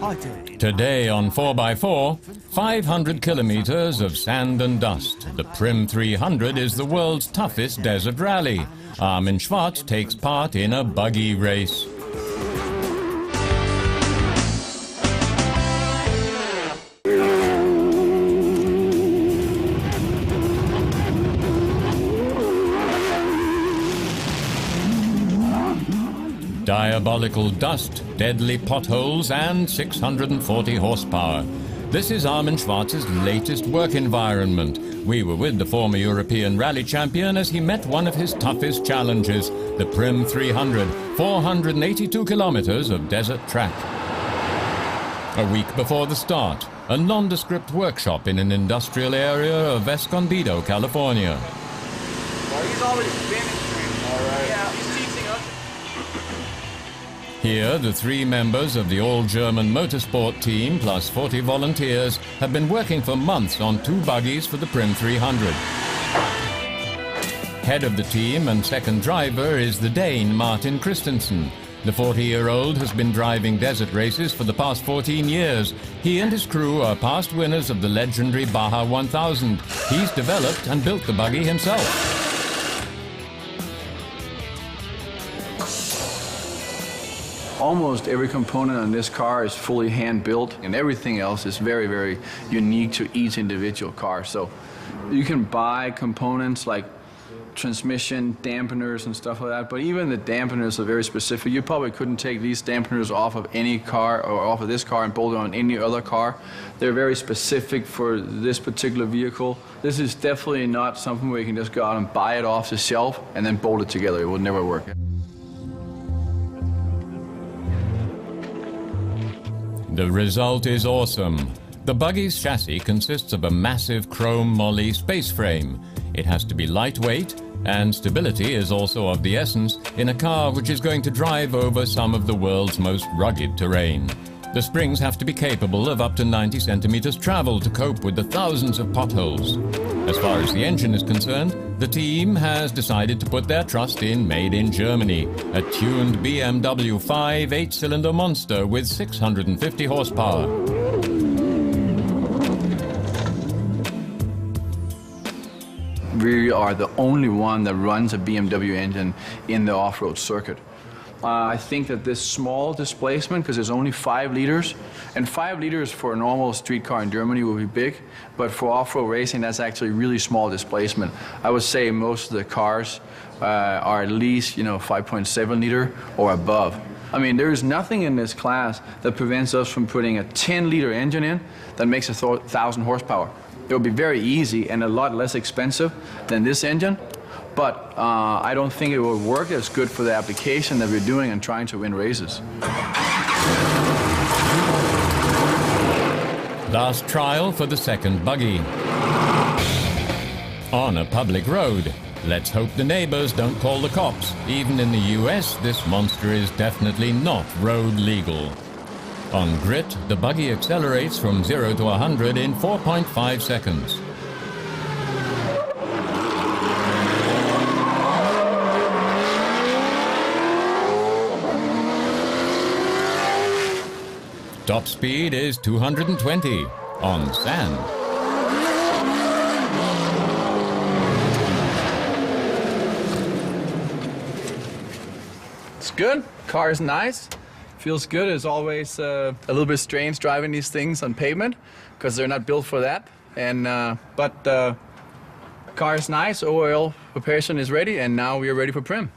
Today on 4x4, 500 kilometers of sand and dust. The Prim 300 is the world's toughest desert rally. Armin Schwartz takes part in a buggy race. Diabolical dust, deadly potholes and 640 horsepower. This is Armin Schwartz's latest work environment. We were with the former European rally champion as he met one of his toughest challenges, the Prim 300, 482 kilometers of desert track. A week before the start, a nondescript workshop in an industrial area of Escondido, California. Well, he's already finished. All right. Yeah, he's teaching us. Here, the 3 members of the all-German motorsport team, plus 40 volunteers, have been working for months on 2 buggies for the Prim 300. Head of the team and second driver is the Dane Martin Christensen. The 40-year-old has been driving desert races for the past 14 years. He and his crew are past winners of the legendary Baja 1000. He's developed and built the buggy himself. Almost every component on this car is fully hand-built, and everything else is very, very unique to each individual car. So you can buy components like transmission, dampeners, and stuff like that, but even the dampeners are very specific. You probably couldn't take these dampeners off of any car or off of this car and bolt it on any other car. They're very specific for this particular vehicle. This is definitely not something where you can just go out and buy it off the shelf and then bolt it together. It would never work. The result is awesome. The buggy's chassis consists of a massive chrome moly space frame. It has to be lightweight, and stability is also of the essence in a car which is going to drive over some of the world's most rugged terrain. The springs have to be capable of up to 90 centimeters travel to cope with the thousands of potholes. As far as the engine is concerned, the team has decided to put their trust in Made in Germany, a tuned BMW 5 8-cylinder monster with 650 horsepower. We are the only one that runs a BMW engine in the off-road circuit. I think that this small displacement, because there's only 5 liters, and 5 liters for a normal street car in Germany would be big, but for off-road racing, that's actually really small displacement. I would say most of the cars are at least, 5.7 liter or above. I mean, there is nothing in this class that prevents us from putting a 10-liter engine in that makes 1,000 horsepower. It would be very easy and a lot less expensive than this engine. But I don't think it will work as good for the application that we're doing and trying to win races. Last trial for the second buggy. On a public road. Let's hope the neighbors don't call the cops. Even in the US, this monster is definitely not road legal. On grit, the buggy accelerates from 0 to 100 in 4.5 seconds. Top speed is 220 on sand. It's good. Car is nice. Feels good. It's always a little bit strange driving these things on pavement because they're not built for that. But car is nice. OOL preparation is ready, and now we are ready for Prim.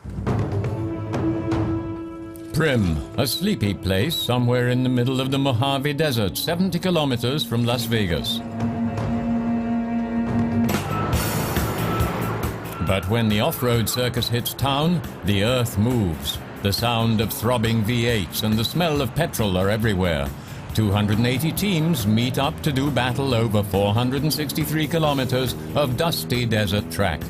Prim, a sleepy place somewhere in the middle of the Mojave Desert, 70 kilometers from Las Vegas. But when the off-road circus hits town, the earth moves. The sound of throbbing V8s and the smell of petrol are everywhere. 280 teams meet up to do battle over 463 kilometers of dusty desert track.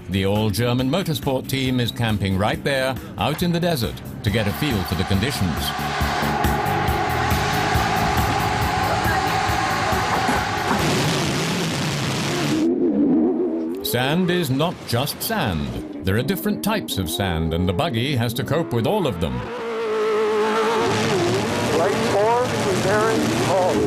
The all-German motorsport team is camping right there, out in the desert, to get a feel for the conditions. Sand is not just sand. There are different types of sand, and the buggy has to cope with all of them. Right 4, preparing, hold.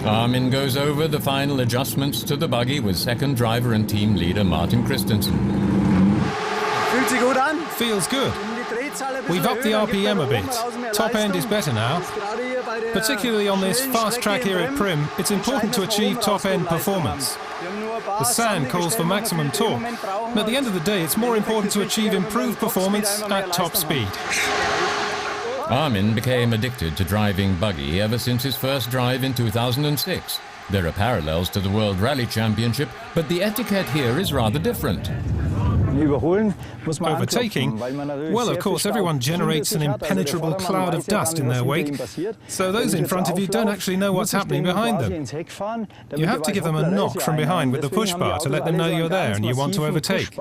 Armin goes over the final adjustments to the buggy with second driver and team leader Martin Christensen. Fühlt sich gut an? Feels good. We've upped the RPM a bit. Top end is better now. Particularly on this fast track here at Prim, it's important to achieve top end performance. The sand calls for maximum torque, but at the end of the day it's more important to achieve improved performance at top speed. Armin became addicted to driving buggy ever since his first drive in 2006. There are parallels to the World Rally Championship, but the etiquette here is rather different. Overtaking? Well, of course, everyone generates an impenetrable cloud of dust in their wake, so those in front of you don't actually know what's happening behind them. You have to give them a knock from behind with the push bar to let them know you're there and you want to overtake.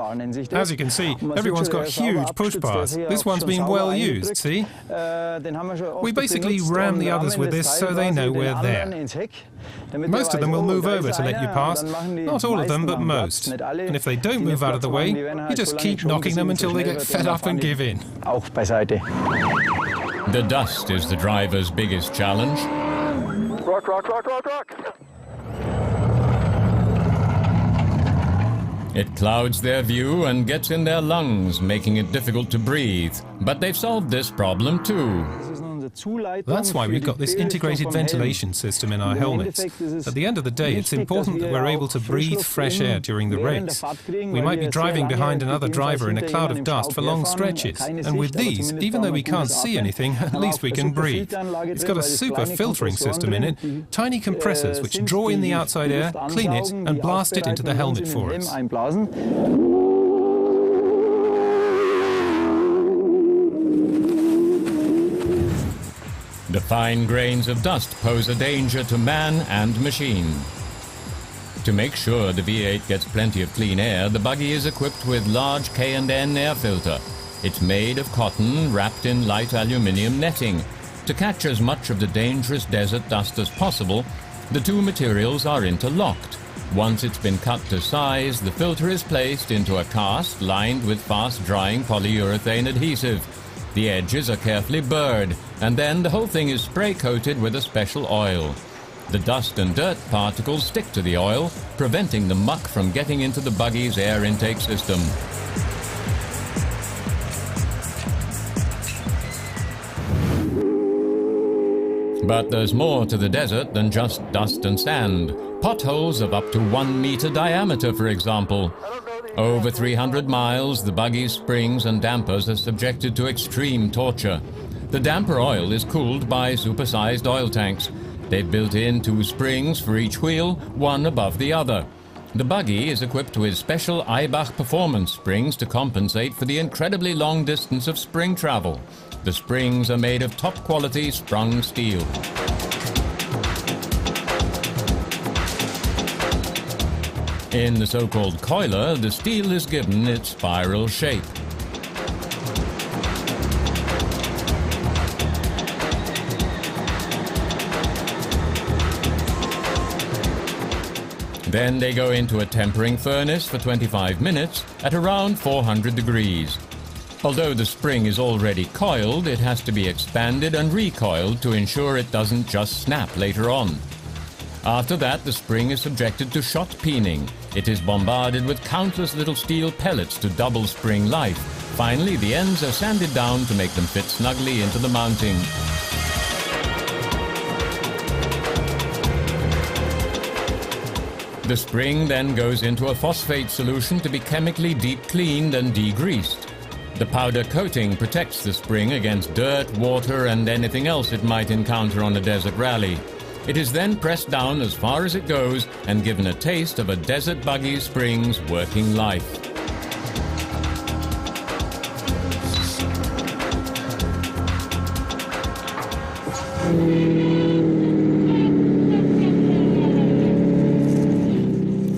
As you can see, everyone's got huge push bars. This one's been well used, see? We basically ram the others with this so they know we're there. Most of them will move over to let you pass. Not all of them, but most. And if they don't move out of the way, you just keep knocking them until they get fed up and give in. The dust is the driver's biggest challenge. Rock, rock, rock, rock, rock. It clouds their view and gets in their lungs, making it difficult to breathe. But they've solved this problem too. That's why we've got this integrated ventilation system in our helmets. At the end of the day, it's important that we're able to breathe fresh air during the race. We might be driving behind another driver in a cloud of dust for long stretches, and with these, even though we can't see anything, at least we can breathe. It's got a super filtering system in it, tiny compressors which draw in the outside air, clean it, and blast it into the helmet for us. The fine grains of dust pose a danger to man and machine. To make sure the V8 gets plenty of clean air, the buggy is equipped with large K&N air filter. It's made of cotton wrapped in light aluminium netting. To catch as much of the dangerous desert dust as possible, the two materials are interlocked. Once it's been cut to size, the filter is placed into a cast lined with fast-drying polyurethane adhesive. The edges are carefully burred, and then the whole thing is spray-coated with a special oil. The dust and dirt particles stick to the oil, preventing the muck from getting into the buggy's air intake system. But there's more to the desert than just dust and sand. Potholes of up to 1 meter diameter, for example. Over 300 miles, the buggy's springs and dampers are subjected to extreme torture. The damper oil is cooled by supersized oil tanks. They've built in 2 springs for each wheel, one above the other. The buggy is equipped with special Eibach performance springs to compensate for the incredibly long distance of spring travel. The springs are made of top-quality sprung steel. In the so-called coiler, the steel is given its spiral shape. Then they go into a tempering furnace for 25 minutes at around 400 degrees. Although the spring is already coiled, it has to be expanded and recoiled to ensure it doesn't just snap later on. After that, the spring is subjected to shot peening. It is bombarded with countless little steel pellets to double spring life. Finally, the ends are sanded down to make them fit snugly into the mounting. The spring then goes into a phosphate solution to be chemically deep cleaned and degreased. The powder coating protects the spring against dirt, water, and anything else it might encounter on a desert rally. It is then pressed down as far as it goes and given a taste of a desert buggy spring's working life.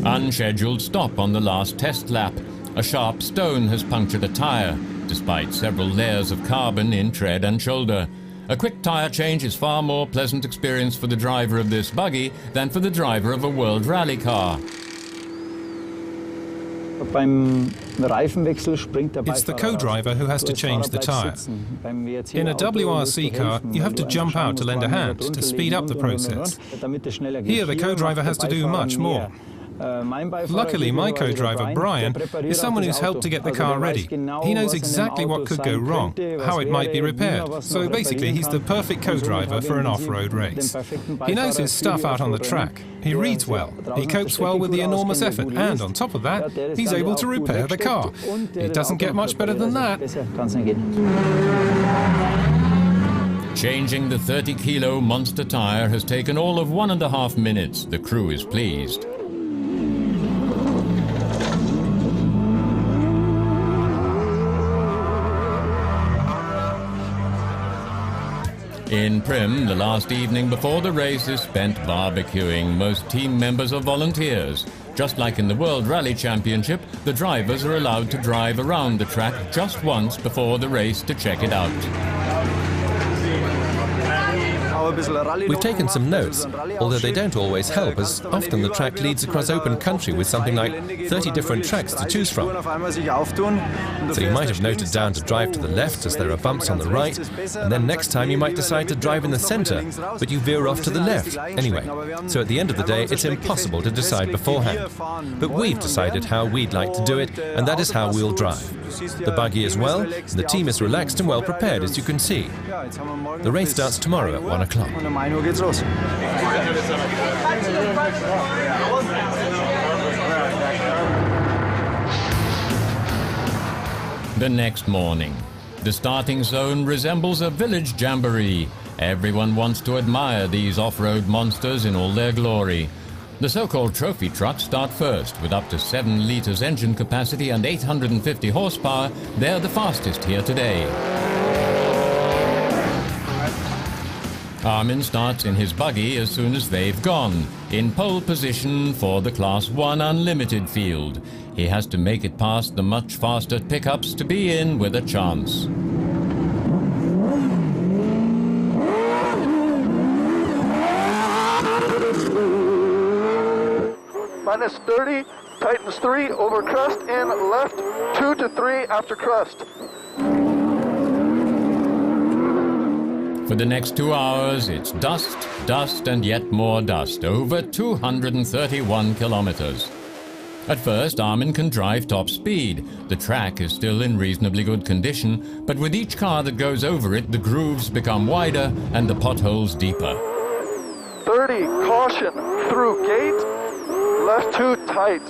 Unscheduled stop on the last test lap. A sharp stone has punctured a tire, despite several layers of carbon in tread and shoulder. A quick tire change is far more pleasant experience for the driver of this buggy than for the driver of a World Rally car. Beim It's the co-driver who has to change the tyre. In a WRC car, you have to jump out to lend a hand to speed up the process. Here, the co-driver has to do much more. Luckily, my co-driver, Brian, is someone who's helped to get the car ready. He knows exactly what could go wrong, how it might be repaired. So basically, he's the perfect co-driver for an off-road race. He knows his stuff out on the track. He reads well. He copes well with the enormous effort. And on top of that, he's able to repair the car. It doesn't get much better than that. Changing the 30-kilo monster tyre has taken all of 1.5 minutes. The crew is pleased. In Prim, the last evening before the race is spent barbecuing. Most team members are volunteers. Just like in the World Rally Championship, the drivers are allowed to drive around the track just once before the race to check it out. We've taken some notes, although they don't always help, as often the track leads across open country with something like 30 different tracks to choose from. So you might have noted down to drive to the left as there are bumps on the right, and then next time you might decide to drive in the centre, but you veer off to the left anyway. So at the end of the day, it's impossible to decide beforehand. But we've decided how we'd like to do it, and that is how we'll drive. The buggy is well, and the team is relaxed and well prepared, as you can see. The race starts tomorrow at 1 o'clock. The next morning, the starting zone resembles a village jamboree. Everyone wants to admire these off-road monsters in all their glory. The so-called trophy trucks start first. With up to 7 litres engine capacity and 850 horsepower, they're the fastest here today. Armin starts in his buggy as soon as they've gone, in pole position for the Class 1 Unlimited field. He has to make it past the much faster pickups to be in with a chance. Minus 30, tightens 3 over crust and left 2 to 3 after crust. For the next 2 hours, it's dust, dust, and yet more dust, over 231 kilometers. At first, Armin can drive top speed. The track is still in reasonably good condition, but with each car that goes over it, the grooves become wider and the potholes deeper. 30, caution, through gate, left 2 tight.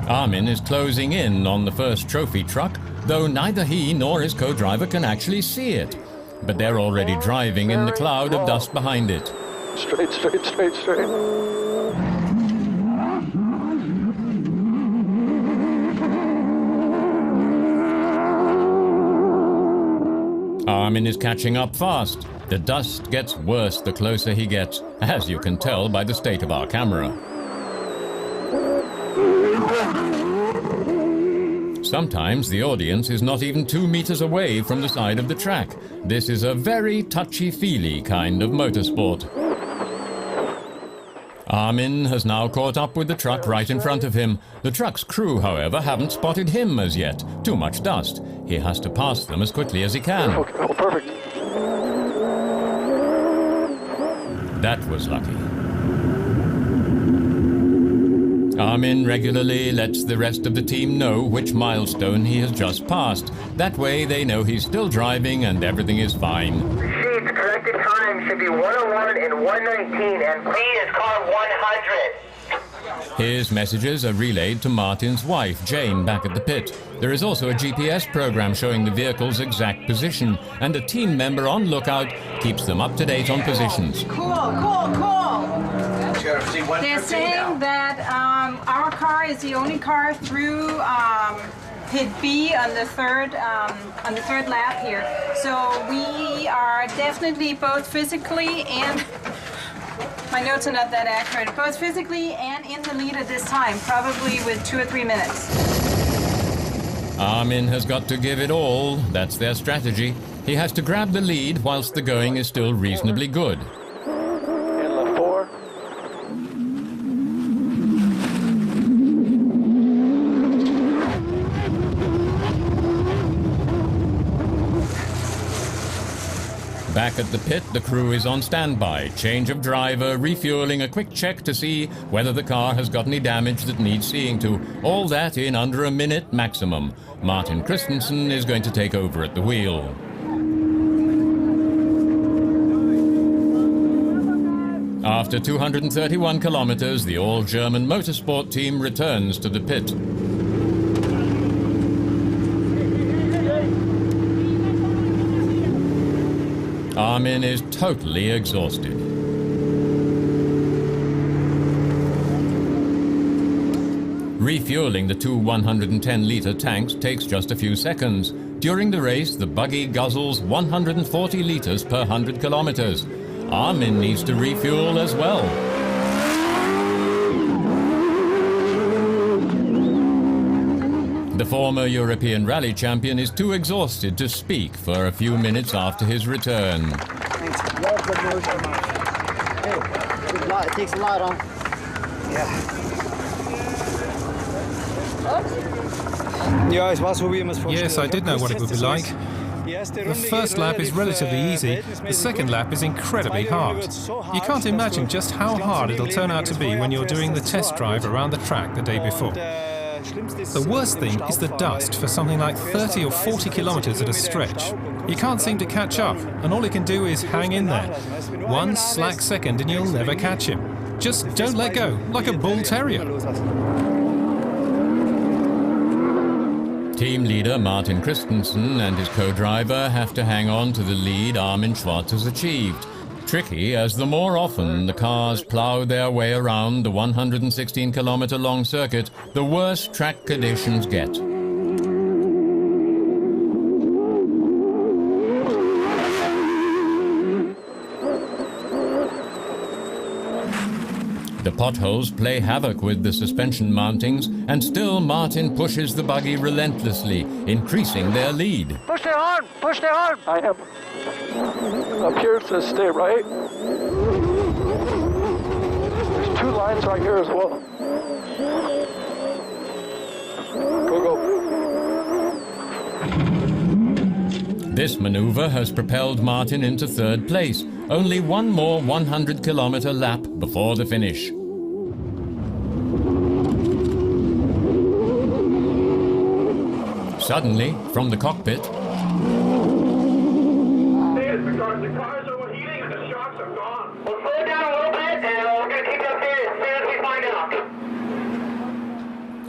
Armin is closing in on the first trophy truck, though neither he nor his co-driver can actually see it. But they're already driving in the cloud of dust behind it. Straight, straight, straight, straight. Armin is catching up fast. The dust gets worse the closer he gets, as you can tell by the state of our camera. Sometimes the audience is not even 2 meters away from the side of the track. This is a very touchy-feely kind of motorsport. Armin has now caught up with the truck right in front of him. The truck's crew, however, haven't spotted him as yet. Too much dust. He has to pass them as quickly as he can. Okay, oh, perfect. That was lucky. Armin regularly lets the rest of the team know which milestone he has just passed. That way they know he's still driving and everything is fine. The corrected time should be 101 and 119, and speed is car 100. His messages are relayed to Martin's wife, Jane, back at the pit. There is also a GPS program showing the vehicle's exact position, and a team member on lookout keeps them up to date on positions. Cool. They're saying that our car is the only car through pit B on the third lap here. So we are definitely both physically and my notes are not that accurate. Both physically and in the lead at this time, probably with 2 or 3 minutes. Armin has got to give it all. That's their strategy. He has to grab the lead whilst the going is still reasonably good. Inlet 4. at the pit, the crew is on standby. Change of driver, refueling, a quick check to see whether the car has got any damage that needs seeing to. All that in under a minute maximum. Martin Christensen is going to take over at the wheel. After 231 kilometers, the all-German motorsport team returns to the pit. Armin is totally exhausted. Refueling the two 110-litre tanks takes just a few seconds. During the race, the buggy guzzles 140 litres per 100 kilometers. Armin needs to refuel as well. The former European rally champion is too exhausted to speak for a few minutes after his return. It takes a lot, huh? Yes, I did know what it would be like. The first lap is relatively easy, the second lap is incredibly hard. You can't imagine just how hard it'll turn out to be when you're doing the test drive around the track the day before. The worst thing is the dust for something like 30 or 40 kilometers at a stretch. You can't seem to catch up, and all you can do is hang in there. One slack second and you'll never catch him. Just don't let go, like a bull terrier. Team leader Martin Christensen and his co-driver have to hang on to the lead Armin Schwarz has achieved. Tricky, as the more often the cars plough their way around the 116-kilometer long circuit, the worse track conditions get. The potholes play havoc with the suspension mountings, and still Martin pushes the buggy relentlessly, increasing their lead. Push their horn! Push their horn! I am. Up here it says stay right. There's two lines right here as well. Go. This maneuver has propelled Martin into third place. Only one more 100-kilometer lap before the finish. Suddenly, from the cockpit, The cars are overheating and the shocks are gone. We'll slow it down a little bit and we're going to keep up here as soon as we find out.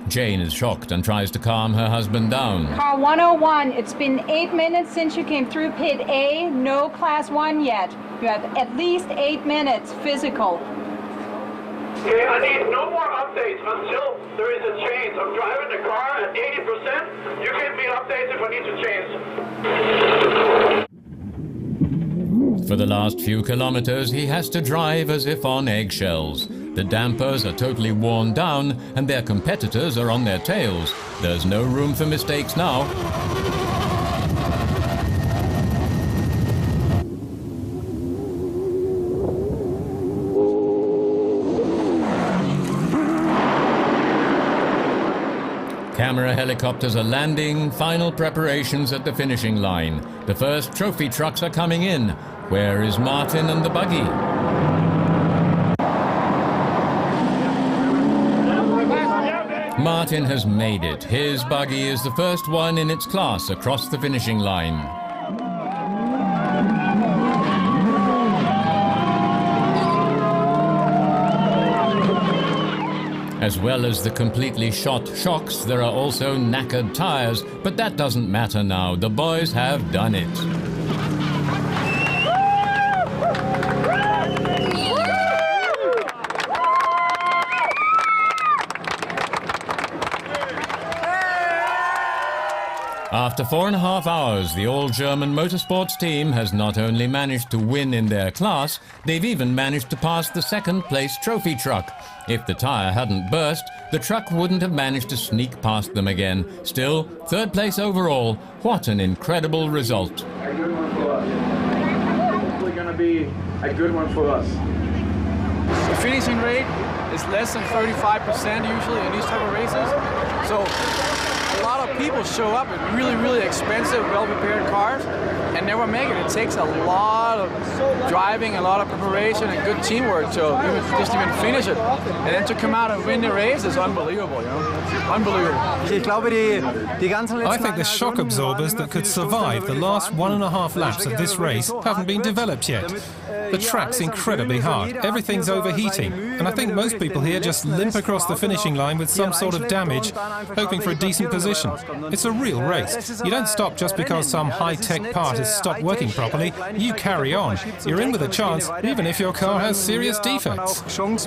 Jane is shocked and tries to calm her husband down. Car 101, it's been 8 minutes since you came through pit A, no class 1 yet. You have at least 8 minutes physical. Okay, I need no more updates until there is a change. I'm driving the car at 80%. You give me updates if I need to change. For the last few kilometers, he has to drive as if on eggshells. The dampers are totally worn down, and their competitors are on their tails. There's no room for mistakes now. Camera helicopters are landing, final preparations at the finishing line. The first trophy trucks are coming in. Where is Martin and the buggy? Martin has made it. His buggy is the first one in its class across the finishing line. As well as the completely shot shocks, there are also knackered tires, but that doesn't matter now. The boys have done it. After 4.5 hours, the all-German motorsports team has not only managed to win in their class, they've even managed to pass the second-place trophy truck. If the tire hadn't burst, the truck wouldn't have managed to sneak past them again. Still, third place overall. What an incredible result. A good one for us. Hopefully going to be a good one for us. The finishing rate is less than 35% usually in these type of races. So a lot of people show up with really, really expensive, well-prepared cars and never make it. It takes a lot of driving, a lot of preparation, and good teamwork to just even finish it. And then to come out and win the race is unbelievable, you know? Unbelievable. I think the shock absorbers that could survive the last 1.5 laps of this race haven't been developed yet. The track's incredibly hard, everything's overheating, and I think most people here just limp across the finishing line with some sort of damage, hoping for a decent position. It's a real race. You don't stop just because some high-tech part has stopped working properly. You carry on. You're in with a chance, even if your car has serious defects. 1, 2,